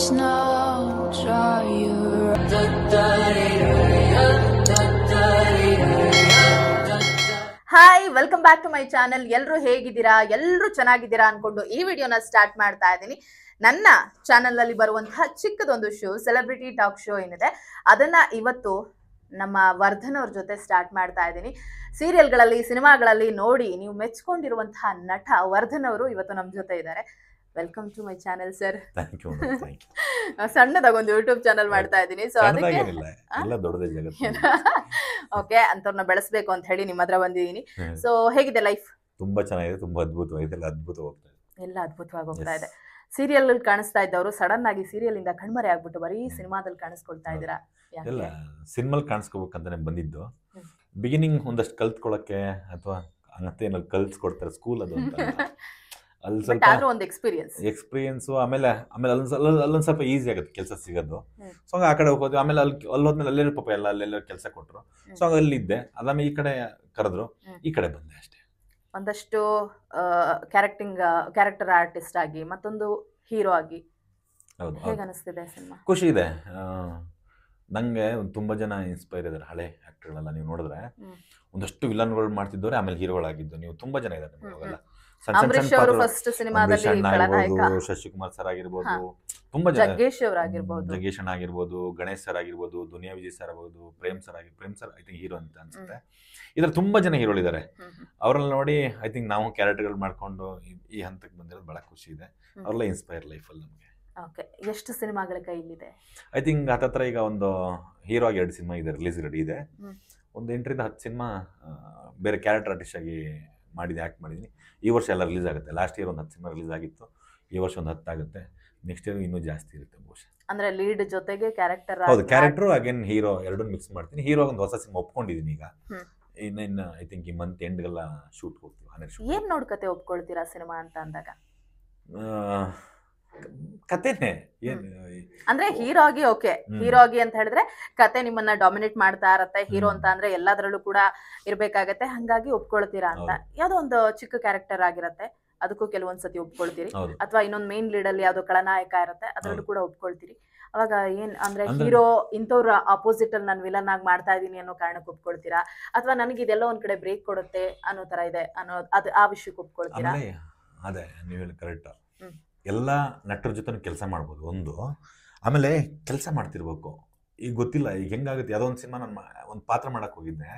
no dryer. Hi welcome back to my channel. ಎಲ್ಲರೂ ಹೇಗಿದ್ದೀರಾ? ಎಲ್ಲರೂ ಚೆನ್ನಾಗಿದ್ದೀರಾ ಅನ್ಕೊಂಡು ಈ ವಿಡಿಯೋನ ಸ್ಟಾರ್ಟ್ ಮಾಡ್ತಾ ಇದ್ದೀನಿ. ನನ್ನ ಚಾನೆಲ್ ಅಲ್ಲಿ ಬರುವಂತಹ ಚಿಕ್ಕದೊಂದು ಶೋ, ಸೆಲೆಬ್ರಿಟಿ ಟಾಕ್ ಶೋ ಏನಿದೆ, ಅದನ್ನ ಇವತ್ತು ನಮ್ಮ ವರ್ಧನ್ ಅವ್ರ ಜೊತೆ ಸ್ಟಾರ್ಟ್ ಮಾಡ್ತಾ ಇದ್ದೀನಿ. ಸೀರಿಯಲ್ಗಳಲ್ಲಿ, ಸಿನಿಮಾಗಳಲ್ಲಿ ನೋಡಿ ನೀವು ಮೆಚ್ಕೊಂಡಿರುವಂತಹ ನಟ ವರ್ಧನ್ ಅವರು ಇವತ್ತು ನಮ್ಮ ಜೊತೆ ಇದ್ದಾರೆ. Welcome to my channel sir. ಸಣ್ಣದಾಗ ಒಂದು ಯೂಟ್ಯೂಬ್ ಚಾನೆಲ್ ಮಾಡ್ತಾ ಇದ್ದೀನಿ. ಸೊ ಅದಕ್ಕೆ ಓಕೆ ಅಂತವ್ರನ್ನ ಬೆಳೆಸ್ಬೇಕು ಅಂತ ಹೇಳಿ ನಿಮ್ಮ ಹತ್ರ ಬಂದಿದ್ದೀನಿ. ಸೊ ಹೇಗಿದೆ ಲೈಫ್? ತುಂಬಾ ಚೆನ್ನಾಗಿದೆ, ತುಂಬಾ ಅದ್ಭುತವಾಗಿದೆ, ಎಲ್ಲ ಅದ್ಭುತವಾಗಿ ಹೋಗ್ತಾ ಇದೆ. ಸೀರಿಯಲ್ ಕಾಣಿಸ್ತಾ ಇದ್ದವರು ಸಡನ್ ಆಗಿ ಸೀರಿಯಲ್ ಇಂದ ಕಣ್ಮರೆ ಆಗ್ಬಿಟ್ಟು ಬರೀ ಸಿನಿಮಾದಲ್ಲಿ ಕಾಣಿಸ್ಕೊಳ್ತಾ ಇದ್ದೀರಾ? ಎಲ್ಲ ಸಿನಿಮಾಲ್ ಕಾಣಿಸ್ಕೋಬೇಕಂತಾನೆ ಬಂದಿದ್ದು. ಬಿಗಿನಿಂಗ್ ಒಂದಷ್ಟು ಕಲ್ತ್ಕೊಳಕ್ಕೆ ಅಥವಾ ಮತ್ತೆ ಏನಾದ್ರು ಕಲ್ಸ್ಕೊಡ್ತಾರೆ ಸ್ಕೂಲ್ ಅದು ಅಂತ ಅಲ್ಲಿ ಸ್ವಲ್ಪ ಒಂದು ಎಕ್ಸ್ಪೀರಿಯನ್ಸ್. ಆಮೇಲೆ ಅಲ್ಲೊಂದ್ ಸ್ವಲ್ಪ ಈಸಿ ಆಗುತ್ತೆ ಕೆಲಸ ಸಿಗೋದು. ಸೊ ಹಂಗ ಆ ಕಡೆ ಹೋಗೋದು. ಆಮೇಲೆ ಅಲ್ಲಿ ಹೋದ್ಮೇಲೆ ಅಲ್ಲೆಲ್ಲ ಪಾಪ ಅಲ್ಲೆಲ್ಲ ಕೆಲಸ ಕೊಟ್ರು. ಸೊ ಹಂಗ ಅಲ್ಲಿದ್ದೆ. ಅದಾದ್ಮೇಲೆ ಈ ಕಡೆ ಕರೆದ್ರು, ಈ ಕಡೆ ಬಂದೆ ಅಷ್ಟೇ. ಒಂದಷ್ಟು ಕ್ಯಾರೆಕ್ಟರ್ ಆರ್ಟಿಸ್ಟ್ ಆಗಿ ಮತ್ತೊಂದು ಹೀರೋ ಆಗಿ ಹೇಗೆ ಅನಿಸ್ತಿದೆ ಸಿನಿಮಾ? ಖುಷಿ ಇದೆ. ನಂಗೆ ತುಂಬಾ ಜನ ಇನ್ಸ್ಪೈರ್ ಇದಾರೆ ಹಳೆ ಆಕ್ಟರ್ಗಳೆಲ್ಲ. ನೀವು ನೋಡಿದ್ರೆ ಒಂದಷ್ಟು ವಿಲನ್ಗಳು ಮಾಡ್ತಿದ್ದವ್ರೆ, ಆಮೇಲೆ ಹೀರೋಗಳಾಗಿದ್ದು ನೀವು ತುಂಬಾ ಜನ ಇದಾರೆ. ಶಶಿಕುಮಾರ್ ಸರ್ ಆಗಿರ್ಬೋದು, ತುಂಬಾ ಜನ, ಜಗ್ಗೇಶ್ ಅಣ್ಣ ಆಗಿರ್ಬೋದು, ಗಣೇಶ್ ಸರ್ ಆಗಿರ್ಬೋದು, ದುನಿಯಾ ವಿಜಯ್ ಸರ್ ಆಗ್ಬೋದು, Prem sir I think hero ಅಂತ ಅನ್ಸುತ್ತೆ. ಇದ್ರ ತುಂಬಾ ಜನ ಹೀರೋಗಳಿದ್ದಾರೆ. ಅವ್ರನ್ನ ನೋಡಿ ಐ ಥಿಂಕ್ ನಾವು ಕ್ಯಾರೆಕ್ಟರ್ಗಳು ಮಾಡ್ಕೊಂಡು ಈ ಹಂತಕ್ಕೆ ಬಂದಿರೋದು ಬಹಳ ಖುಷಿ ಇದೆ. ಅವ್ರೆಲ್ಲ ಇನ್ಸ್ಪೈರ್ ಲೈಫಲ್ಲಿ ನಮಗೆ. ಎಷ್ಟು ಸಿನಿಮಾಗಳ ಕೈಲಿದೆ? ಐ ಥಿಂಕ್ ಹತ್ತತ್ರ ಈಗ ಒಂದು ಹೀರೋ ಆಗಿ 2 ಸಿನಿಮಾ ಇದೆ, ರಿಲೀಸ್ ರೆಡಿ ಇದೆ. ಒಂದು 8 ರಿಂದ 10 ಸಿನಿಮಾ ಬೇರೆ ಕ್ಯಾರೆಕ್ಟರ್ ಆರ್ಟಿಸ್ಟ್ ಆಗಿ ಆಕ್ಟ್ ಮಾಡಿದ್ದೀನಿ. ಈ ವರ್ಷ ಎಲ್ಲ ರಿಲೀಸ್ ಆಗುತ್ತೆ. ಲಾಸ್ಟ್ ಇಯರ್ ಒಂದು 10 ಸಿನಿಮಾ ರಿಲೀಸ್ ಆಗಿತ್ತು. ಈ ವರ್ಷ ಒಂದು 10 ಆಗುತ್ತೆ. ನೆಕ್ಸ್ಟ್ ಇಯರ್ ಇನ್ನೂ ಜಾಸ್ತಿ ಇರುತ್ತೆ ಬಹುಶಃ. ಅಂದ್ರೆ ಲೀಡ್ ಜೊತೆಗೆ ಕ್ಯಾರೆಕ್ಟರ್? ಹೌದು, ಕ್ಯಾರೆಕ್ಟರ್ ಅಗೇನ್ ಹೀರೋ ಎರಡೂ ಮಿಕ್ಸ್ ಮಾಡ್ತೀನಿ. ಹೀರೋ ಒಂದು ಹೊಸ ಸಿನಿಮಾ ಒಪ್ಕೊಂಡಿದ್ದೀನಿ ಈಗ. ಇನ್ನು ಐ ಥಿಂಕ್ ಈ ಮಂತ್ ಎಂಡ್ಗೆಲ್ಲ ಶೂಟ್ ಹೋಗ್ತೀವಿ. ಏನ್ ನೋಡ್ಕತೆ ಒಪ್ಕೊಳ್ತೀರಾ ಸಿನಿಮಾ ಅಂತ ಅಂದಾಗ? ಕತೆನೆ ಅಂದ್ರೆ ಹೀರೋ ಆಗಿ ಹೀರೋ ಆಗಿ ಅಂತ ಹೇಳಿದ್ರೆ ಕತೆ ನಿಮ್ಮನ್ನ ಡಾಮಿನೇಟ್ ಮಾಡ್ತಾ ಇರತ್ತೆ. ಹೀರೋ ಅಂತ ಅಂದ್ರೆ ಎಲ್ಲದರಲ್ಲೂ ಕೂಡ ಇರ್ಬೇಕಾಗತ್ತೆ, ಹಂಗಾಗಿ ಒಪ್ಕೊಳ್ತೀರಾ ಅಂತ. ಯಾವ್ದೋ ಒಂದು ಚಿಕ್ಕ ಕ್ಯಾರೆಕ್ಟರ್ ಆಗಿರತ್ತೆ, ಅದಕ್ಕೂ ಕೆಲವೊಂದ್ಸತಿ ಒಪ್ಕೊಳ್ತೀರಿ. ಅಥವಾ ಇನ್ನೊಂದ್ ಮೇನ್ ಲೀಡ್ ಅಲ್ಲಿ ಯಾವ್ದೋ ಖಳನಾಯಕ ಇರತ್ತೆ, ಅದ್ರಲ್ಲೂ ಕೂಡ ಒಪ್ಕೊಳ್ತೀರಿ. ಅವಾಗ ಏನ್ ಅಂದ್ರೆ ಹೀರೋ ಇಂಥವ್ರ ಅಪೋಸಿಟ್ ಅಲ್ಲಿ ನಾನು ವಿಲನ್ ಆಗಿ ಮಾಡ್ತಾ ಇದೀನಿ ಅನ್ನೋ ಕಾರಣಕ್ಕೆ ಒಪ್ಕೊಳ್ತೀರಾ, ಅಥವಾ ನನಗೆ ಇದೆಲ್ಲ ಒಂದ್ ಕಡೆ ಬ್ರೇಕ್ ಕೊಡುತ್ತೆ ಅನ್ನೋ ತರ ಇದೆ ಅನ್ನೋ ಆ ವಿಷಯಕ್ಕೆ ಒಪ್ಕೊಳ್ತೀರಾ? ಅದೇ ನೀವು ಹೇಳಿ ಕರೆಕ್ಟ್. ಎಲ್ಲ ನಟರ ಜೊತೆ ಕೆಲಸ ಮಾಡ್ಬೋದು ಒಂದು. ಆಮೇಲೆ ಕೆಲಸ ಮಾಡ್ತಿರ್ಬೇಕು. ಈಗ ಗೊತ್ತಿಲ್ಲ ಈಗ ಹೆಂಗಾಗುತ್ತೆ. ಯಾವುದೋ ಒಂದು ಸಿನಿಮಾ ನಾನು ಒಂದು ಪಾತ್ರ ಮಾಡಕ್ ಹೋಗಿದ್ದೆ.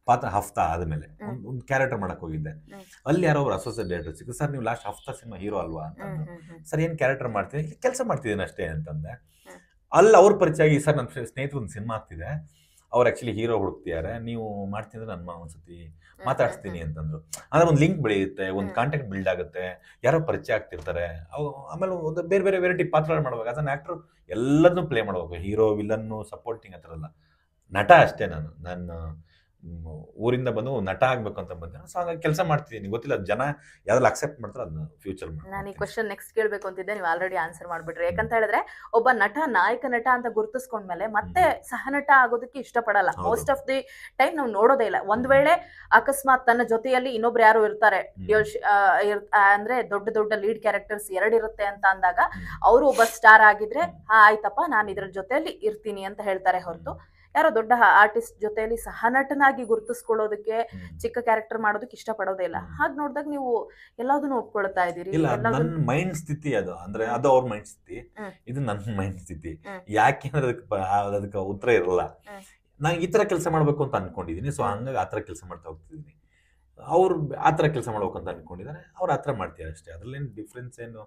ಪಾತ್ರ ಹಫ್ತಾ ಆದಮೇಲೆ ಒಂದು ಕ್ಯಾರೆಕ್ಟರ್ ಮಾಡಕ್ ಹೋಗಿದ್ದೆ. ಅಲ್ಲಿ ಯಾರೋ ಒಬ್ರು ಅಸೋಸಿಯೇಟ್ ಡೈರೆಕ್ಟರ್ ಸಿಕ್ಕ, ಸರ್ ನೀವು ಲಾಸ್ಟ್ ಹಫ್ತಾ ಸಿನಿಮಾ ಹೀರೋ ಅಲ್ವಾ ಅಂತ. ಸರ್ ಏನ್ ಕ್ಯಾರೆಕ್ಟರ್ ಮಾಡ್ತೀನಿ, ಕೆಲಸ ಮಾಡ್ತಿದ್ದೀನಿ ಅಷ್ಟೇ ಅಂತಂದೆ. ಅಲ್ಲಿ ಅವ್ರ ಪರಿಚಯ ಆಗಿ, ಸರ್ ನನ್ನ ಸ್ನೇಹಿತರು ಒಂದು ಸಿನಿಮಾ ಆಗ್ತಿದೆ, ಅವ್ರು ಆಕ್ಚುಲಿ ಹೀರೋ ಹುಡುಕ್ತಿದ್ದಾರೆ, ನೀವು ಮಾಡ್ತಿದ್ರೆ ನನ್ನ ಒಂದ್ಸತಿ ಮಾತಾಡ್ಸ್ತೀನಿ ಅಂತಂದ್ರು. ಅಂದ್ರೆ ಒಂದು ಲಿಂಕ್ ಬೆಳೆಯುತ್ತೆ, ಒಂದು ಕಾಂಟ್ಯಾಕ್ಟ್ ಬಿಲ್ಡ್ ಆಗುತ್ತೆ, ಯಾರೋ ಪರಿಚಯ ಆಗ್ತಿರ್ತಾರೆ. ಆಮೇಲೆ ಒಂದು ಬೇರೆ ಬೇರೆ ವೆರೈಟಿ ಪಾತ್ರಗಳು ಮಾಡ್ಬೇಕು. ಆಸ್ ಅನ್ ಆಕ್ಟರ್ ಎಲ್ಲದನ್ನೂ ಪ್ಲೇ ಮಾಡ್ಬೇಕು. ಹೀರೋ, ವಿಲನ್ನು, ಸಪೋರ್ಟಿಂಗ್ ಆ ಥರ ಎಲ್ಲ. ನಟ ಅಷ್ಟೇ ನಾನು ಊರಿಂದ ಬಂದು ನಟ ಆಗ್ಬೇಕು ಅಂತ ಬಂದೆ. ಸೊ ಹಾಗಾಗಿ ಕೆಲಸ ಮಾಡ್ತಿದ್ದೀನಿ. ಗೊತ್ತಿಲ್ಲ ಜನ ಯಾವ್ದ್ರಲ್ಲಿ ಅಕ್ಸೆಪ್ಟ್ ಮಾಡ್ತಾರೆ ಅದನ್ನ ಫ್ಯೂಚರ್ ಮಾಡಿ. ನಾನು ಈ ಕ್ವಶನ್ ನೆಕ್ಸ್ಟ್ ಕೇಳಬೇಕು ಅಂತಿದ್ದೆ, ನೀವು ಆಲ್ರೆಡಿ ಆನ್ಸರ್ ಮಾಡ್ಬಿಟ್ರಿ. ಯಾಕಂತ ಹೇಳಿದ್ರೆ ಒಬ್ಬ ನಟ ನಾಯಕ ನಟ ಅಂತ ಗುರುತಿಸ್ಕೊಂಡ್ಮೇಲೆ ಮತ್ತೆ ಸಹ ನಟ ಆಗೋದಕ್ಕೆ ಇಷ್ಟಪಡಲ್ಲ. ಮೋಸ್ಟ್ ಆಫ್ ದಿ ಟೈಮ್ ನಾವು ನೋಡೋದೇ ಇಲ್ಲ. ಒಂದ್ ವೇಳೆ ಅಕಸ್ಮಾತ್ ತನ್ನ ಜೊತೆಯಲ್ಲಿ ಇನ್ನೊಬ್ರು ಯಾರು ಇರ್ತಾರೆ, ಅಂದ್ರೆ ದೊಡ್ಡ ದೊಡ್ಡ ಲೀಡ್ ಕ್ಯಾರೆಕ್ಟರ್ಸ್ 2 ಇರುತ್ತೆ ಅಂತ ಅಂದಾಗ ಅವರು ಒಬ್ಬ ಸ್ಟಾರ್ ಆಗಿದ್ರೆ ಆಯ್ತಪ್ಪ ನಾನು ಇದ್ರ ಜೊತೆಯಲ್ಲಿ ಇರ್ತೀನಿ ಅಂತ ಹೇಳ್ತಾರೆ ಹೊರತು ಯಾರೋ ದೊಡ್ಡ ಆರ್ಟಿಸ್ಟ್ ಜೊತೆಯಲ್ಲಿ ಸಹ ನಟನಾಗಿ ಗುರುತಿಸ್ಕೊಳ್ಳೋದಕ್ಕೆ, ಚಿಕ್ಕ ಕ್ಯಾರೆಕ್ಟರ್ ಮಾಡೋದಕ್ಕೆ ಇಷ್ಟಪಡೋದೇ ಇಲ್ಲ. ಹಾಗೆ ನೋಡಿದಾಗ ನೀವು ಎಲ್ಲದನ್ನು ಒಪ್ಕೊಳ್ತಾ ಇದೀರಿ. ನನ್ನ ಮೈಂಡ್ ಸ್ಥಿತಿ ಅದು. ಅಂದ್ರೆ ಅದು ಅವ್ರ ಮೈಂಡ್ ಸ್ಥಿತಿ, ಇದು ನನ್ನ ಮೈಂಡ್ ಸ್ಥಿತಿ. ಯಾಕೆಂದ್ರೆ ಅದಕ್ಕೆ ಉತ್ತರ ಇರಲ್ಲ. ನಾನು ಈ ತರ ಕೆಲಸ ಮಾಡ್ಬೇಕು ಅಂತ ಅನ್ಕೊಂಡಿದೀನಿ. ಸೊ ಹಂಗಾಗಿ ಆತರ ಕೆಲಸ ಮಾಡ್ತಾ ಹೋಗ್ತಿದೀನಿ. ಅವ್ರು ಆತರ ಕೆಲಸ ಮಾಡ್ಬೇಕು ಅಂತ ಅನ್ಕೊಂಡಿದ್ದಾರೆ, ಅವ್ರು ಆತರ ಮಾಡ್ತಾರೆ ಅಷ್ಟೇ. ಅದ್ರಲ್ಲೇನು ಡಿಫ್ರೆನ್ಸ್ ಏನು,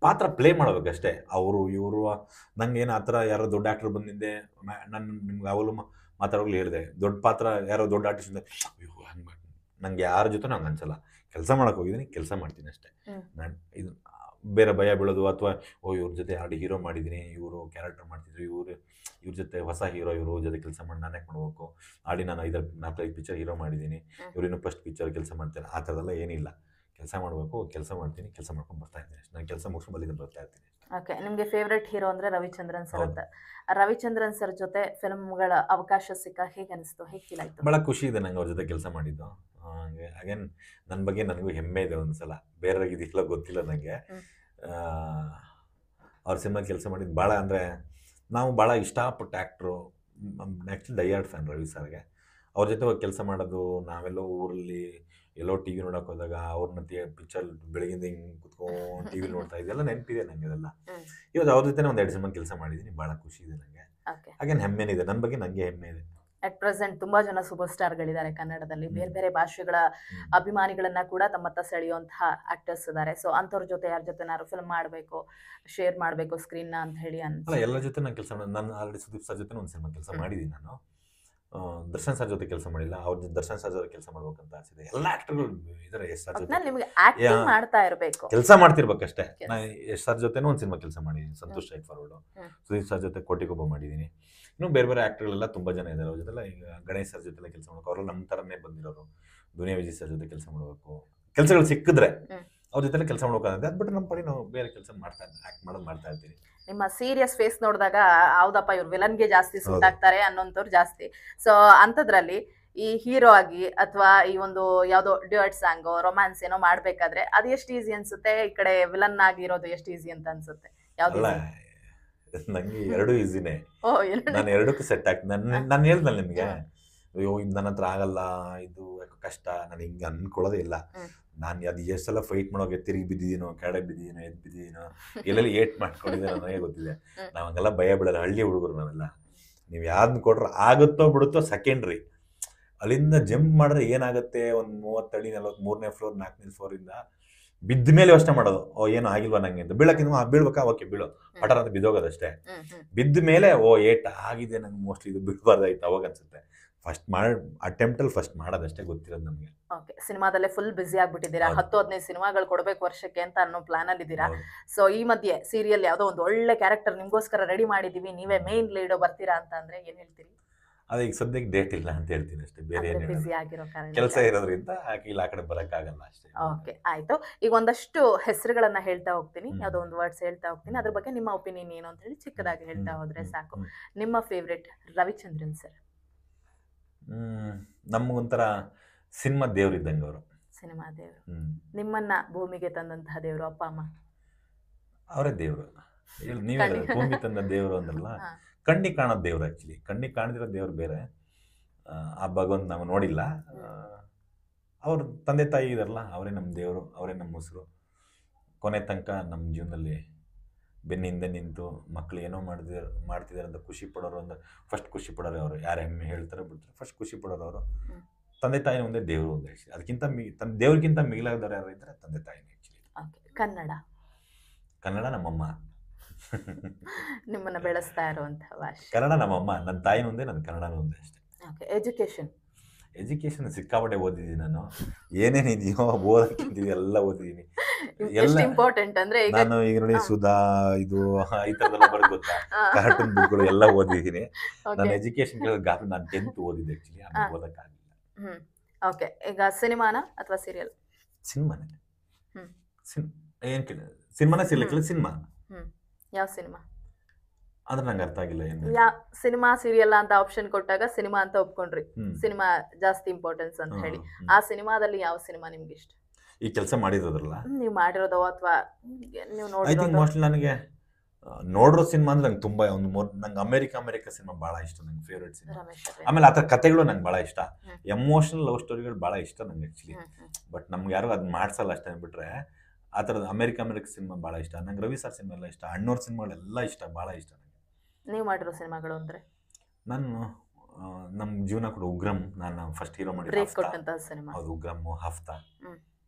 ಪಾತ್ರ ಪ್ಲೇ ಮಾಡ್ಬೇಕಷ್ಟೇ. ಅವರು ಇವರು ನಂಗೆ ಏನು ಆ ಥರ ಯಾರೋ ದೊಡ್ಡ ಆಕ್ಟರ್ ಬಂದಿದ್ದೆ, ನಾನು ನಿಮ್ಗೆ ಅವಳು ಮಾತಾಡೋಗ್ಲಿ ಹೇಳಿದೆ, ದೊಡ್ಡ ಪಾತ್ರ ಯಾರೋ ದೊಡ್ಡ ಆರ್ಟಿಸ್ಟ್ ಇಂದ ಹಂಗೆ ನಂಗೆ ಯಾರ ಜೊತೆ ನಂಗೆ ಅನ್ಸಲ್ಲ. ಕೆಲಸ ಮಾಡಕ್ಕೆ ಹೋಗಿದ್ದೀನಿ, ಕೆಲಸ ಮಾಡ್ತೀನಿ ಅಷ್ಟೇ. ನಾನು ಇದು ಬೇರೆ ಭಯ ಬೀಳೋದು ಅಥವಾ ಇವ್ರ ಜೊತೆ ಆಡಿ ಹೀರೋ ಮಾಡಿದ್ದೀನಿ, ಇವರು ಕ್ಯಾರೆಕ್ಟರ್ ಮಾಡ್ತಿದ್ರು, ಇವ್ರ ಜೊತೆ ಹೊಸ ಹೀರೋ, ಇವ್ರ ಜೊತೆ ಕೆಲಸ ಮಾಡಿ ನಾನೇ ಮಾಡ್ಬೇಕು, ಆಡಿ ನಾನು 4-5 ಪಿಕ್ಚರ್ ಹೀರೋ ಮಾಡಿದ್ದೀನಿ, ಇವ್ರು ಇನ್ನೂ ಫಸ್ಟ್ ಪಿಕ್ಚರ್ ಕೆಲಸ ಮಾಡ್ತಾರೆ. ಆ ಥರದೆಲ್ಲ ಏನಿಲ್ಲ. ಕೆಲಸ ಮಾಡಬೇಕು, ಕೆಲಸ ಮಾಡ್ತೀನಿ, ಕೆಲಸ ಮಾಡ್ಕೊಂಡು ಬರ್ತಾ ಇದ್ದೀನಿ. ನಾನು ಕೆಲಸ ಮುಗಿಸ್ಕೊಂಡು ಬಲ್ಲಿಂದ ಬರ್ತಾ ಇರ್ತೀನಿ. ಓಕೆ, ನಿಮಗೆ ಫೇವ್ರೆಟ್ ಹೀರೋ ಅಂದರೆ ರವಿಚಂದ್ರನ್ ಸರ್ ಅಂತ. ರವಿಚಂದ್ರನ್ ಸರ್ ಜೊತೆ ಫಿಲ್ಮ್ಗಳ ಅವಕಾಶ ಸಿಕ್ಕ ಹೇಗೆ ಅನಿಸ್ತು, ಹೇಗೆ ಫೀಲ್ ಆಯಿತು? ಭಾಳ ಖುಷಿ ಇದೆ ನಂಗೆ ಅವ್ರ ಜೊತೆ ಕೆಲಸ ಮಾಡಿದ್ದು. ಅಗೇನ್ ನನ್ನ ಬಗ್ಗೆ ನನಗೂ ಹೆಮ್ಮೆ ಇದೆ. ಒಂದ್ಸಲ ಬೇರೆಯವ್ರಿಗೆ ಇದೆಲ್ಲ ಗೊತ್ತಿಲ್ಲ ನನಗೆ. ಅವ್ರ ಸಿನಿಮಾ ಕೆಲಸ ಮಾಡಿದ್ದು ಭಾಳ ಅಂದರೆ ನಾವು ಭಾಳ ಇಷ್ಟಪಟ್ಟ ಆ್ಯಕ್ಟ್ರು. ಆ್ಯಕ್ಚುಲಿ ಡೈಯಾರ್ಡ್ ಫ್ಯಾನ್ ರವಿ ಸರ್ಗೆ. ಅವ್ರ ಜೊತೆ ಹೋಗಿ ಕೆಲಸ ಮಾಡೋದು, ನಾವೆಲ್ಲೋ ಊರಲ್ಲಿ ಎಲ್ಲೋ ಟಿ ವಿ ನೋಡೋಕೆ ಹೋದಾಗ ಅವ್ರನ್ನ ಪಿಕ್ಚರ್ ಬೆಳಗಿಂದ ಹಿಂಗೆ ಕುತ್ಕೊಂಡು ಟಿ ವಿ ನೋಡ್ತಾ ಇದೆಲ್ಲ ನೆನಪಿದೆ ನನಗೆ ಅದೆಲ್ಲ. ಇವತ್ತು ಅವ್ರ ಜೊತೆ ಒಂದು 2 ಸಿನಿಮಾ ಕೆಲಸ ಮಾಡಿದ್ದೀನಿ, ಭಾಳ ಖುಷಿ ಇದೆ ನನಗೆ. ಹಾಗೇನು ಹೆಮ್ಮೆನಿದೆ, ನನ್ನ ಬಗ್ಗೆ ನನಗೆ ಹೆಮ್ಮೆ ಇದೆ. ಅಟ್ ಪ್ರೆಸೆಂಟ್ ತುಂಬಾ ಜನ ಸೂಪರ್ ಸ್ಟಾರ್ಗಳಿದ್ದಾರೆ ಕನ್ನಡದಲ್ಲಿ, ಬೇರೆ ಬೇರೆ ಭಾಷೆಗಳ ಅಭಿಮಾನಿಗಳನ್ನ ಕೂಡ ತಮ್ಮತ್ತ ಸೆಳೆಯುವಂತಹ ಆಕ್ಟರ್ಸ್ ಇದ್ದಾರೆ. ಸೊ ಅಂಥವ್ರ ಜೊತೆ ಯಾರ ಜೊತೆನಾದ್ರು ಫಿಲ್ಮ್ ಮಾಡಬೇಕು, ಶೇರ್ ಮಾಡಬೇಕು ಸ್ಕ್ರೀನ್ನ ಅಂತ ಹೇಳಿ ಅಲ್ಲ, ಎಲ್ಲರ ಜೊತೆ ನಾನು ಕೆಲಸ ಮಾಡಿ, ನಾನು ಆಲ್ರೆಡಿ ಸುದೀಪ್ ಸರ್ ಜೊತೆ ಒಂದು ಸಿನಿಮಾ ಕೆಲಸ ಮಾಡಿದ್ದೀನಿ ನಾನು. ದರ್ಶನ್ ಸರ್ ಜೊತೆ ಕೆಲಸ ಮಾಡಿಲ್ಲ, ಅವ್ರ ದರ್ಶನ್ ಸರ್ ಜೊತೆ ಕೆಲಸ ಮಾಡ್ಬೇಕಂತ ಆಸೆ ಇದೆ. ಎಲ್ಲ ಆಕ್ಟರ್ಗಳು ಇದ್ದಾರೆ. ಯಶ್ ಸರ್ ಜೊತೆ ನಿಮಗೆ ಆಕ್ಟಿಂಗ್ ಮಾಡ್ತಾ ಇರಬೇಕು, ಕೆಲಸ ಮಾಡ್ತಿರ್ಬೇಕಷ್ಟೇ. ನಾನು ಯಶ್ ಸರ್ ಜೊತೆನೂ ಒಂದು ಸಿನಿಮಾ ಕೆಲಸ ಮಾಡಿದ್ದೀನಿ, Santosh straight forward. Sudeep sir ಜೊತೆ ಕೋಟಿಗೊಬ್ಬ ಮಾಡಿದ್ದೀನಿ. ಇನ್ನೂ ಬೇರೆ ಬೇರೆ ಆ್ಯಕ್ಟರ್ಗಳೆಲ್ಲ ತುಂಬ ಜನ ಇದ್ದಾರೆ. ಅವ್ರ ಜೊತೆಲ್ಲ ಈಗ ಗಣೇಶ್ ಸರ್ ಜೊತೆಲ್ಲ ಕೆಲಸ ಮಾಡಬೇಕು. ಅವರೆಲ್ಲ ನಮ್ಮ ಥರನೇ ಬಂದಿರೋರು. ದುನಿಯಾ ವಿಜಯ್ ಸರ್ ಜೊತೆ ಕೆಲಸ ಮಾಡಬೇಕು, ಕೆಲಸಗಳು ಸಿಕ್ಕಿದ್ರೆ ಅವ್ರ ಜೊತೆಲ್ಲ ಕೆಲಸ ಮಾಡ್ಬೇಕಾಗುತ್ತೆ. ಅದು ಬಿಟ್ಟು ನಮ್ಮ ಪಡಿ ನಾವು ಬೇರೆ ಕೆಲಸ ಮಾಡ್ತಾ ಇರ್ತೀವಿ. ನಿಮ್ಮ ಸೀರಿಯಸ್ ಫೇಸ್ ನೋಡಿದಾಗ ಹೌದಪ್ಪ ಇವ್ರು ವಿಲನ್ಗೆ ಜಾಸ್ತಿ ಸೂಟ್ ಆಗ್ತಾರೆ ಅನ್ನೋಂಥವ್ರು ಜಾಸ್ತಿ. ಸೊ ಅಂಥದ್ರಲ್ಲಿ ಈ ಹೀರೋ ಆಗಿ ಅಥವಾ ಈ ಒಂದು ಯಾವ್ದೋ ಡ್ಯೂಯೆಟ್ ಸಾಂಗ್ ರೊಮ್ಯಾನ್ಸ್ ಏನೋ ಮಾಡ್ಬೇಕಾದ್ರೆ ಅದು ಎಷ್ಟು ಈಸಿ ಅನ್ಸುತ್ತೆ, ಈ ಕಡೆ ವಿಲನ್ ಆಗಿರೋದು ಎಷ್ಟು ಈಸಿ ಅಂತ ಅನ್ಸುತ್ತೆ? ಯಾವ್ದು? ನಂಗೆ ಎರಡು ಈಸಿನೇ. ನಾನು ಎರಡಕ್ಕೂ ಸೆಟ್ ಆಗ್ತೀನಿ. ನಾನು ಹೇಳ್ದಲ್ಲ ನಿಮಗೆ, ಅಯ್ಯೋ ಇದು ನನ್ನ ಹತ್ರ ಆಗಲ್ಲ, ಇದು ಕಷ್ಟ, ನಾನು ಹಿಂಗೆ ಅನ್ಕೊಳ್ಳೋದೇ ಇಲ್ಲ. ನಾನು ಅದು ಎಷ್ಟು ಸಲ ಫೈಟ್ ಮಾಡೋಕೆ ತಿರುಗಿ ಬಿದ್ದಿದ್ದೀನೋ, ಕೆಳಗೆ ಬಿದ್ದಿದ್ದೀನೋ, ಎದ್ದು ಬಿದ್ದಿದ್ದೀನೋ, ಎಲ್ಲೆಲ್ಲಿ ಏಟ್ ಮಾಡ್ಕೊಂಡಿದ್ದೀನೋ ನನಗೆ ಗೊತ್ತಿದೆ. ನಾವು ಹಂಗೆಲ್ಲ ಭಯ ಬಿಡಲ್ಲ, ಹಳ್ಳಿ ಹುಡುಗರು ನಾವೆಲ್ಲ. ನೀವು ಯಾವ್ದನ್ನ ಕೊಟ್ರೆ ಆಗುತ್ತೋ ಬಿಡುತ್ತೋ ಸೆಕೆಂಡ್ರಿ. ಅಲ್ಲಿಂದ ಜಂಪ್ ಮಾಡಿದ್ರೆ ಏನಾಗುತ್ತೆ, ಒಂದು 30 ಅಡಿ 43ನೇ ಫ್ಲೋರ್ 4ನೇ ಫ್ಲೋರಿಂದ ಬಿದ್ದ ಮೇಲೆ ಯೋಚನೆ ಮಾಡೋದು, ಓ ಏನೋ ಆಗಿಲ್ವಾ ನಂಗೆ ಅಂತ. ಬೀಳಕ್ಕಿಂತ ಬೀಳ್ಬೇಕಾ, ಓಕೆ ಬೀಳೋ, ಪಟರ್ ಅಂತ ಬಿದ್ದೋಗೋದಷ್ಟೇ. ಬಿದ್ದ ಮೇಲೆ ಓ ಏಟ್ ಆಗಿದೆ ನಂಗೆ, ಮೋಸ್ಟ್ಲಿ ಇದು ಬಿಡಬಾರ್ದಾಯ್ತು ಅವಾಗ ಅನ್ಸುತ್ತೆ. ಅಟೆಂಪ್ಟಲ್ಲಿ ಫಸ್ಟ್ ಮಾಡೋದಷ್ಟೇ ಗೊತ್ತಿರೋದು ನಮಗೆ. ಓಕೆ, ಸಿನಿಮಾದಲ್ಲೇ ಫುಲ್ ಬಿಸಿ ಆಗ್ಬಿಟ್ಟಿದ್ದೀರಾ, 10-15 ಸಿನಿಮಾಗಳು ಕೊಡ್ಬೇಕು ವರ್ಷಕ್ಕೆ ಅಂತ ಅನ್ನೋ ಪ್ಲಾನ್ ಅಲ್ಲಿ ಇದ್ದೀರಾ. ಸೊ ಈ ಮಧ್ಯೆ ಸೀರಿಯಲ್ ಯಾವ್ದೋ ಒಂದು ಒಳ್ಳೆ ಕ್ಯಾರೆಕ್ಟರ್ ನಿಮ್ಗೋಸ್ಕರ ರೆಡಿ ಮಾಡಿದೀವಿ, ನೀವೇ ಮೇನ್ ಲೀಡ್ ಬರ್ತೀರಾ ಅಂತ ಅಂದ್ರೆ ಏನ್ ಹೇಳ್ತೀರಿ? ಅದೇ ಈಗ ಸದ್ಯಕ್ಕೆ ಡೇಟ್ ಇಲ್ಲ ಅಂತ ಹೇಳ್ತೀನಿ ಅಷ್ಟೇ, ಬೇರೆ ಬಿಸಿ ಆಗಿರೋ ಕಾರಣ, ಕೆಲಸ ಇರೋದ್ರಿಂದ ಇಲ್ಲ ಆ ಕಡೆ ಬರಕ್ಕಾಗಲ್ಲ ಅಷ್ಟೇ. ಓಕೆ, ಆಯ್ತು. ಈಗ ಒಂದಷ್ಟು ಹೆಸರುಗಳನ್ನ ಹೇಳ್ತಾ ಹೋಗ್ತೀನಿ, ಯಾವ್ದೋ ಒಂದು ವರ್ಡ್ಸ್ ಹೇಳ್ತಾ ಹೋಗ್ತೀನಿ, ಅದ್ರ ಬಗ್ಗೆ ನಿಮ್ಮ ಒಪಿನಿಯನ್ ಏನು ಅಂತ ಹೇಳಿ ಚಿಕ್ಕದಾಗಿ ಹೇಳ್ತಾ ಹೋದ್ರೆ ಸಾಕು. ನಿಮ್ಮ ಫೇವ್ರೆಟ್ ರವಿಚಂದ್ರನ್ ಸರ್? ನಮಗೊಂಥರ ಸಿನಿಮಾ ದೇವ್ರು ಇದ್ದಂಗೆ ಅವರು. ಸಿನಿಮಾ ದೇವ್ರು. ನಿಮ್ಮನ್ನ ಭೂಮಿಗೆ ತಂದಂತಹ ದೇವ್ರು ಅಪ್ಪ ಅಮ್ಮ? ಅವರೇ ದೇವ್ರು. ನೀವೇ ಭೂಮಿ ತಂದ ದೇವ್ರು ಅಂದ್ರಲ್ಲ, ಕಣ್ಣಿಗೆ ಕಾಣೋದು ದೇವ್ರು. ಆ್ಯಕ್ಚುಲಿ ಕಣ್ಣಿಗೆ ಕಾಣದಿರೋ ದೇವ್ರು ಬೇರೆ. ಆ ಭಗವಂತ ನಾವು ನೋಡಿಲ್ಲ. ಅವ್ರ ತಂದೆ ತಾಯಿ ಇದಾರಲ್ಲ, ಅವರೇ ನಮ್ಮ ದೇವರು, ಅವರೇ ನಮ್ಮ ಉಸಿರು. ಕೊನೆ ತನಕ ನಮ್ಮ ಜೀವನದಲ್ಲಿ ಬೆನ್ನ ಹಿಂದೆ ನಿಂತು ಮಕ್ಕಳು ಏನೋ ಮಾಡ್ತಿದ್ದಾರೆ ಅಂತ ಖುಷಿ ಪಡೋರು ಅಂದ್ರೆ ಫಸ್ಟ್ ಖುಷಿ ಪಡೋರು ಅವರು. ಯಾರು ಹೆಮ್ಮೆ ಹೇಳ್ತಾರೆ ಬಿಡ್ತಾರೆ, ಫಸ್ಟ್ ಖುಷಿ ಪಡೋರು ಅವರು. ತಂದೆ ತಾಯಿನ ಒಂದೇ ದೇವರು ಒಂದು. ಆ್ಯಕ್ಚುಲಿ ಅದಕ್ಕಿಂತ ದೇವ್ರಿಗಿಂತ ಮಿಗಿಲಾದವ್ರು ಯಾರು ಇದ್ದಾರೆ, ತಂದೆ ತಾಯಿನೇ. ಆ್ಯಕ್ಚುಲಿ ಕನ್ನಡ? ಕನ್ನಡ ನಮ್ಮಮ್ಮ. ನಿಮ್ಮನ್ನ ಬೆಳೆಸ್ತಾ ಇರುವಂತ ಭಾಷೆ ಕನ್ನಡ ನಮ್ಮಮ್ಮ. ನನ್ನ ತಾಯಿನೂ ಒಂದೇ, ನನ್ನ ಕನ್ನಡನೂ ಒಂದೇ ಅಷ್ಟೇ. ಎಜುಕೇಶನ್ ಸಿಕ್ಕಾಪಟ್ಟೆ ಓದಿದ್ದೀನಿ ನಾನು. ಏನೇನಿದೆಯೋ ಓದಕ್ಕಿದ್ದೀವಿ ಎಲ್ಲ ಓದಿದ್ದೀನಿ. ಎಲ್ಲ ಇಂಪಾರ್ಟೆಂಟ್ ಅಂದ್ರೆ ನಾನು ಈಗ ನೋಡಿ ಸುಧಾ ಇದು ಈ ಥರದೆಲ್ಲ ಬರೋದು ಗೊತ್ತಾ, ಕಾರ್ಟೂನ್ ಬುಕ್ಗಳು ಎಲ್ಲ ಓದಿದ್ದೀನಿ. ನಾನು ಎಜುಕೇಶನ್ ನಾನು 10th ಓದಿದ್ದೆ ಆ್ಯಕ್ಚುಲಿ, ಆಮೇಲೆ ಓದಕ್ಕಾಗಿಲ್ಲ. ಓಕೆ, ಈಗ ಸಿನಿಮಾನ ಅಥವಾ ಸೀರಿಯಲ್? ಸಿನಿಮಾನೇ. ಏನು ಕೇಳಿ, ಸಿನಿಮಾನೇ ಸೀರಿಯಲ್? ಸಿನಿಮಾ. ಯಾವ ಸಿನಿಮಾ ಅಂದ್ರೆ ನಂಗೆ ಅರ್ಥ ಆಗಿಲ್ಲ. ಏನು ಸಿನಿಮಾ ಸೀರಿಯಲ್ ಅಂತ ಆಪ್ಷನ್ ಕೊಟ್ಟಾಗ ಸಿನಿಮಾ ಅಂತ ಒಪ್ಕೊಂಡ್ರಿ, ಸಿನಿಮಾ ಜಾಸ್ತಿ ಇಂಪಾರ್ಟೆನ್ಸ್ ಅಂತ ಹೇಳಿ. ಆ ಸಿನಿಮಾದಲ್ಲಿ ಯಾವ ಸಿನಿಮಾ ನಿಮ್ಗೆ ಇಷ್ಟ? ಈ ಕೆಲಸ ಮಾಡಿರೋದ್ರಲ್ಲ, ನೀವು ಮಾಡಿರೋದು ಅಥವಾ ನೀವು ನೋಡಿ? ಐ ಥಿಂಕ್ ಮೋಸ್ಟ್ಲಿ ನನಗೆ ನೋಡಿರೋ ಸಿನಿಮಾ ಅಂದ್ರೆ ನಂಗೆ ತುಂಬ ನಂಗೆ ಅಮೆರಿಕ ಸಿನಿಮಾ ಭಾಳ ಇಷ್ಟ, ನಂಗೆ ಫೇವ್ರೇಟ್ ಸಿನಿಮಾ. ಆಮೇಲೆ ಆ ಥರ ಕಥೆಗಳು ನಂಗೆ ಭಾಳ ಇಷ್ಟ, ಎಮೋಷನಲ್ ಲವ್ ಸ್ಟೋರಿಗಳು ಭಾಳ ಇಷ್ಟ ನಂಗೆ ಆ್ಯಕ್ಚುಲಿ. ಬಟ್ ನಮ್ಗೆ ಯಾರು ಅದನ್ನ ಮಾಡ್ಸಲ್ಲ ಅಷ್ಟೇ ಅಂದ್ಬಿಟ್ರೆ. ಆ ಥರದ ಅಮೆರಿಕ ಸಿನಿಮಾ ಭಾಳ ಇಷ್ಟ ನಂಗೆ. ರವಿ ಸರ್ ಸಿನಿಮಾ ಎಲ್ಲ ಇಷ್ಟ, ಅಣ್ಣವ್ರ ಸಿನಿಮಾಗಳೆಲ್ಲ ಇಷ್ಟ, ಭಾಳ ಇಷ್ಟ ನಂಗೆ. ನೀವು ಮಾಡಿರೋ ಸಿನಿಮಾಗಳು ಅಂದರೆ? ನಾನು ನಮ್ಮ ಜೀವನ ಕೂಡ ಉಗ್ರಂ, ನಾನು ಫಸ್ಟ್ ಹೀರೋ ಮಾಡಿದ ಸಿನಿಮಾ. ಹೌದು, ಉಗ್ರಮ್, ಹಫ್ತಾ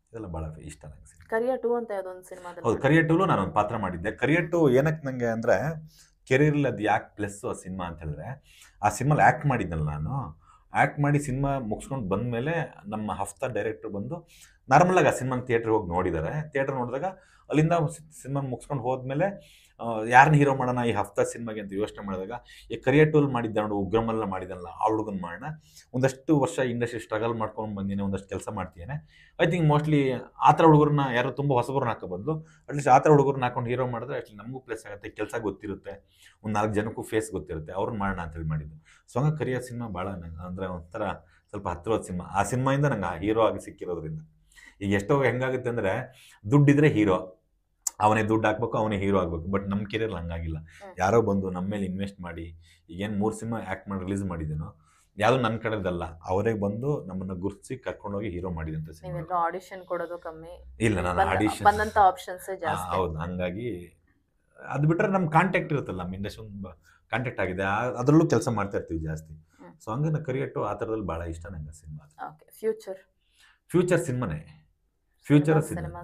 ಇದೆಲ್ಲ ಭಾಳ ಇಷ್ಟ ನಂಗೆ. ಕರಿಯರ್ 2 ಅಂತ ಯಾವುದೋ ಒಂದು ಸಿನಿಮಾ. ಹೌದು, ಕರಿಯರ್ 2 ನಾನು ಒಂದು ಪಾತ್ರ ಮಾಡಿದ್ದೆ. ಕರಿಯರ್ 2 ಏನಕ್ಕೆ ನನಗೆ ಅಂದರೆ ಕೆರಿಯರಲ್ಲಿ ಅದು ಯಾಕೆ ಪ್ಲಸ್ ಆ ಸಿನಿಮಾ ಅಂತ ಹೇಳಿದ್ರೆ, ಆ ಸಿನಿಮಾಲಿ ಆ್ಯಕ್ಟ್ ಮಾಡಿದ್ದಲ್ಲ ನಾನು. ಆ್ಯಕ್ಟ್ ಮಾಡಿ ಸಿನಿಮಾ ಮುಗಿಸ್ಕೊಂಡು ಬಂದಮೇಲೆ ನಮ್ಮ ಹಫ್ತಾ ಡೈರೆಕ್ಟ್ರು ಬಂದು ನಾರ್ಮಲಾಗಿ ಆ ಸಿನಿಮಾನ ಥಿಯೇಟ್ರಿಗೆ ಹೋಗಿ ನೋಡಿದ್ದಾರೆ. ಥಿಯೇಟ್ರ್ ನೋಡಿದಾಗ ಅಲ್ಲಿಂದ ಸಿನಿಮಾ ಮುಗಿಸ್ಕೊಂಡು ಹೋದ್ಮೇಲೆ ಯಾರನ್ನ ಹೀರೋ ಮಾಡೋಣ ಈ ಹಫ್ತಾ ಸಿನಿಮಾಗೆ ಅಂತ ಯೋಚನೆ ಮಾಡಿದಾಗ, ಈ ಕರಿಯರ್ 2 ಮಾಡಿದ್ದ ನೋಡಿ, ಉಗ್ರಮೆಲ್ಲ ಮಾಡಿದಲ್ಲ, ಆ ಹುಡುಗನ ಮಾಡೋಣ. ಒಂದಷ್ಟು ವರ್ಷ ಇಂಡಸ್ಟ್ರಿ ಸ್ಟ್ರಗಲ್ ಮಾಡ್ಕೊಂಡು ಬಂದಿನಿ, ಒಂದಷ್ಟು ಕೆಲಸ ಮಾಡ್ತೀನಿ. ಐ ಥಿಂಕ್ ಮೋಸ್ಟ್ಲಿ ಆ ಥರ ಹುಡುಗರನ್ನ ಯಾರು ತುಂಬ ಹೊಸಬರನ್ನ ಹಾಕೋ ಬದಲು ಅಟ್ಲೀಸ್ಟ್ ಆ ಥರ ಹುಡುಗರನ್ನ ಹಾಕೊಂಡು ಹೀರೋ ಮಾಡಿದ್ರೆ ಅಟ್ಲೀಸ್ಟ್ ನಮಗೂ ಪ್ಲೇಸ್ ಆಗುತ್ತೆ, ಕೆಲಸ ಗೊತ್ತಿರುತ್ತೆ, ಒಂದು 4 ಜನಕ್ಕೂ ಫೇಸ್ ಗೊತ್ತಿರುತ್ತೆ, ಅವ್ರನ್ನ ಮಾಡೋಣ ಅಂತೇಳಿ ಮಾಡಿದ್ದು. ಸೊ ಹಂಗೆ ಕರಿಯರ್ ಸಿನಿಮಾ ಭಾಳ ನಂಗೆ ಅಂದರೆ ಒಂಥರ ಸ್ವಲ್ಪ ಹತ್ತಿರದ ಸಿನಿಮಾ. ಆ ಸಿನಿಮಾಯಿಂದ ನಂಗೆ ಆ ಹೀರೋ ಆಗಿ ಸಿಕ್ಕಿರೋದ್ರಿಂದ ಈಗ ಎಷ್ಟೋ ಹೆಂಗಾಗುತ್ತೆ ಅಂದರೆ, ದುಡ್ಡಿದ್ರೆ ಹೀರೋ, ಅವನೇ ದುಡ್ಡು ಹಾಕ್ಬೇಕು, ಅವನೇ ಹೀರೋ ಆಗ್ಬೇಕು. ಬಟ್ ನಮ್ಮ ಕೆರಿಯರ್ ಹಂಗಾಗಿಲ್ಲ. ಯಾರೋ ಬಂದು ನಮ್ಮ ಮೇಲೆ ಇನ್ವೆಸ್ಟ್ ಮಾಡಿ, ಈಗೇನು 3 ಸಿನಿಮಾ ಆ್ಯಕ್ಟ್ ಮಾಡಿ ರಿಲೀಸ್ ಮಾಡಿದ್ದೀನೋ ಯಾವುದು ನನ್ನ ಕಡೆದಲ್ಲ, ಅವರೇ ಬಂದು ನಮ್ಮನ್ನ ಗುರುತಿಸಿ ಕರ್ಕೊಂಡೋಗಿ ಹೀರೋ ಮಾಡಿದಂತ ಸಿನಿಮಾ. ಆಡಿಷನ್ ಕೊಡೋದು ಕಮ್ಮಿ ಇಲ್ಲ, ನಾನು ಆಡಿಷನ್ ಬಂದಂತ ಆಪ್ಷನ್ಸ್ ಜಾಸ್ತಿ. ಹೌದು, ಹಂಗಾಗಿ ಅದು ಬಿಟ್ರೆ ನಮ್ಮ ಕಾಂಟ್ಯಾಕ್ಟ್ ಇರುತ್ತಲ್ಲ, ನಮ್ಮ ಇಂಡಸ್ಟ್ರಿ ಒಂದು ಕಾಂಟ್ಯಾಕ್ಟ್ ಆಗಿದೆ, ಅದರಲ್ಲೂ ಕೆಲಸ ಮಾಡ್ತಾ ಇರ್ತೀವಿ ಜಾಸ್ತಿ. ಸೊ ಹಂಗೆ ನಾನು ಕರಿಯಟ್ಟು ಆ ಥರದಲ್ಲಿ ಭಾಳ ಇಷ್ಟ ನಂಗೆ ಸಿನಿಮಾ. ಫ್ಯೂಚರ್ ಸಿನಿಮಾನೇ, ಫ್ಯೂಚರ್ ಸಿನಿಮಾ,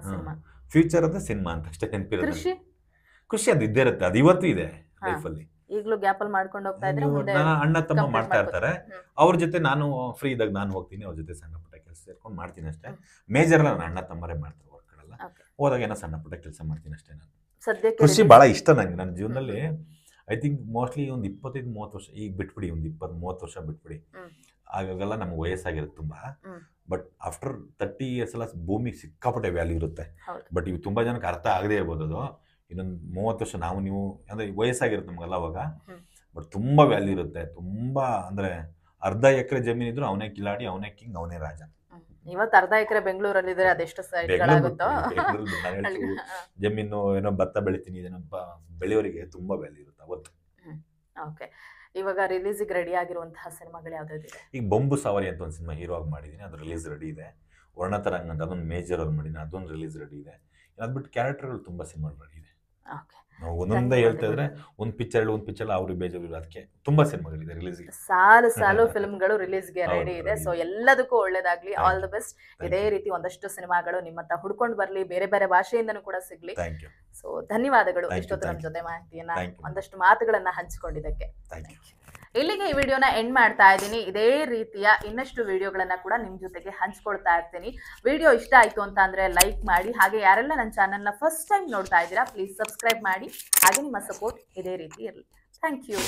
ಫ್ಯೂಚರ್ ಅಂದ್ರೆ ಸಿನಿಮಾ ಅಂತ ಅಷ್ಟೇ ನೆನಪಿರುತ್ತೆ. ಖುಷಿ ಅದು ಇದ್ದೇ ಇರುತ್ತೆ, ಅದು ಇವತ್ತು ಇದೆ ಲೈಫಲ್ಲಿ. ಈಗಲೂ ಗ್ಯಾಪ್ ಅಲ್ಲಿ ಮಾಡ್ಕೊಂಡು ಹೋಗ್ತಾ ಇದ್ರೆ ಅಣ್ಣ ತಮ್ಮ ಮಾಡ್ತಾ ಇರ್ತಾರೆ, ಅವ್ರ ಜೊತೆ ನಾನು ಫ್ರೀ ಇದ್ದಾಗ ನಾನು ಹೋಗ್ತೀನಿ, ಅವ್ರ ಜೊತೆ ಸಣ್ಣ ಪುಟ್ಟ ಕೆಲಸ ಸೇರ್ಕೊಂಡು ಮಾಡ್ತೀನಿ ಅಷ್ಟೇ. ಮೇಜರ್ ಎಲ್ಲ ನನ್ನ ಅಣ್ಣ ತಮ್ಮರೇ ಮಾಡ್ತಾರೆ ವರ್ಕ್ಗಳೆಲ್ಲ, ಹೋದಾಗ ಏನೋ ಸಣ್ಣ ಪುಟ್ಟ ಕೆಲಸ ಮಾಡ್ತೀನಿ ಅಷ್ಟೇ. ನಾನು ಖುಷಿ ಬಹಳ ಇಷ್ಟ ನಂಗೆ ನನ್ನ ಜೀವನದಲ್ಲಿ. ಐ ಥಿಂಕ್ ಮೋಸ್ಟ್ಲಿ ಒಂದು 25-30 ವರ್ಷ, ಈಗ ಬಿಟ್ಬಿಡಿ, ಒಂದು 20-30 ವರ್ಷ ಬಿಟ್ಬಿಡಿ, ಆಗಾಗೆಲ್ಲ ನಮ್ಗೆ ವಯಸ್ಸಾಗಿರುತ್ತೆ ತುಂಬಾ. ಬಟ್ ಆಫ್ಟರ್ 30 years ಎಲ್ಲ ಭೂಮಿಗೆ ಸಿಕ್ಕಾಪಟ್ಟೆ ವ್ಯಾಲ್ಯೂ ಇರುತ್ತೆ. ಬಟ್ ಇವು ತುಂಬಾ ಜನಕ್ಕೆ ಅರ್ಥ ಆಗದೆ ಇರ್ಬೋದು. ಅದು ಇನ್ನೊಂದು 30 ವರ್ಷ ನಾವು ನೀವು ಅಂದ್ರೆ ವಯಸ್ಸಾಗಿರುತ್ತೆ ನಮ್ಗೆಲ್ಲ ಅವಾಗ, ಬಟ್ ತುಂಬಾ ವ್ಯಾಲ್ಯೂ ಇರುತ್ತೆ. ತುಂಬಾ ಅಂದ್ರೆ ಅರ್ಧ ಎಕರೆ ಜಮೀನ್ ಇದ್ರು ಅವನೇ ಕಿಲಾಡಿ, ಅವನೇ ಕಿಂಗ್, ಅವನೇ ರಾಜ. ಇವತ್ತು ಅರ್ಧ ಎಕರೆ ಬೆಂಗಳೂರಲ್ಲಿ ಇದ್ರೆ ಅದೆಷ್ಟು ಜಮೀನು ಏನೋ ಭತ್ತ ಬೆಳಿತೀನಿ, ಏನಪ್ಪ ಬೆಳೆಯೋರಿಗೆ ತುಂಬಾ ವ್ಯಾಲ್ಯೂ ಇರುತ್ತೆ ಅವತ್ತು. ಓಕೆ, ಇವಾಗ ರಿಲೀಸಿಗೆ ರೆಡಿ ಆಗಿರುವಂತಹ ಸಿನಿಮಾಗಳು ಯಾವ್ದಾವ್ದಿದೆ? ಈಗ ಬೊಂಬು ಸವಾರಿ ಅಂತ ಒಂದು ಸಿನಿಮಾ ಹೀರೋ ಆಗಿ ಮಾಡಿದ್ದೀನಿ, ಅದು ರಿಲೀಸ್ ರೆಡಿ ಇದೆ. ವರ್ಣತರಂಗ ಅಂತ ಅದೊಂದು ಮೇಜರ್ ಅಲ್ಲಿ ಮಾಡಿದ್ದೀನಿ, ಅದೊಂದು ರಿಲೀಸ್ ರೆಡಿ ಇದೆ. ಅದ್ಬಿಟ್ಟು ಕ್ಯಾರೆಕ್ಟರ್ಗಳು ತುಂಬಾ ಸಿನಿಮಾಗಳು ರೆಡಿ ಇದೆ. ನಾವು ಒಂದೊಂದೇ ಹೇಳ್ತಾ ಇದ್ರೆ ಒಂದು ಪಿಕ್ಚರ್ ಅವ್ರಿಗೆ ಬೇಜಾರು, ಅದಕ್ಕೆ ತುಂಬಾ ಸಿನಿಮಾಗಳಿದೆ ರಿಲೀಸ್ಗೆ. ಸಾಲು ಫಿಲ್ಮ್ಗಳು ರಿಲೀಸ್ಗೆ ರೆಡಿ ಇದೆ. ಸೊ ಎಲ್ಲದಕ್ಕೂ ಒಳ್ಳೇದಾಗ್ಲಿ, ಆಲ್ ದ ಬೆಸ್ಟ್. ಇದೇ ರೀತಿ ಒಂದಷ್ಟು ಸಿನಿಮಾಗಳು ನಿಮ್ಮತ್ತ ಹುಡ್ಕೊಂಡು ಬರ್ಲಿ, ಬೇರೆ ಬೇರೆ ಭಾಷೆಯಿಂದನೂ ಕೂಡ ಸಿಗ್ಲಿ. ಸೊ ಧನ್ಯವಾದಗಳು ಇಷ್ಟೊತ್ತು ನಮ್ಮ ಜೊತೆ ಮಾಹಿತಿಯನ್ನ, ಒಂದಷ್ಟು ಮಾತುಗಳನ್ನ ಹಂಚಿಕೊಂಡಿದ್ದಕ್ಕೆ. ಇಲ್ಲಿಗೆ ಈ ವಿಡಿಯೋನ ಎಂಡ್ ಮಾಡ್ತಾ ಇದ್ದೀನಿ. ಇದೇ ರೀತಿಯ ಇನ್ನಷ್ಟು ವಿಡಿಯೋಗಳನ್ನ ಕೂಡ ನಿಮ್ ಜೊತೆಗೆ ಹಂಚ್ಕೊಳ್ತಾ ಇರ್ತೀನಿ. ವಿಡಿಯೋ ಇಷ್ಟ ಆಯ್ತು ಅಂತ ಅಂದ್ರೆ ಲೈಕ್ ಮಾಡಿ, ಹಾಗೆ ಯಾರೆಲ್ಲ ನನ್ನ ಚಾನೆಲ್ನ ಫಸ್ಟ್ ಟೈಮ್ ನೋಡ್ತಾ ಇದ್ದೀರಾ ಪ್ಲೀಸ್ ಸಬ್ಸ್ಕ್ರೈಬ್ ಮಾಡಿ, ಹಾಗೆ ನಿಮ್ಮ ಸಪೋರ್ಟ್ ಇದೇ ರೀತಿ ಇರಲಿ. Thank you.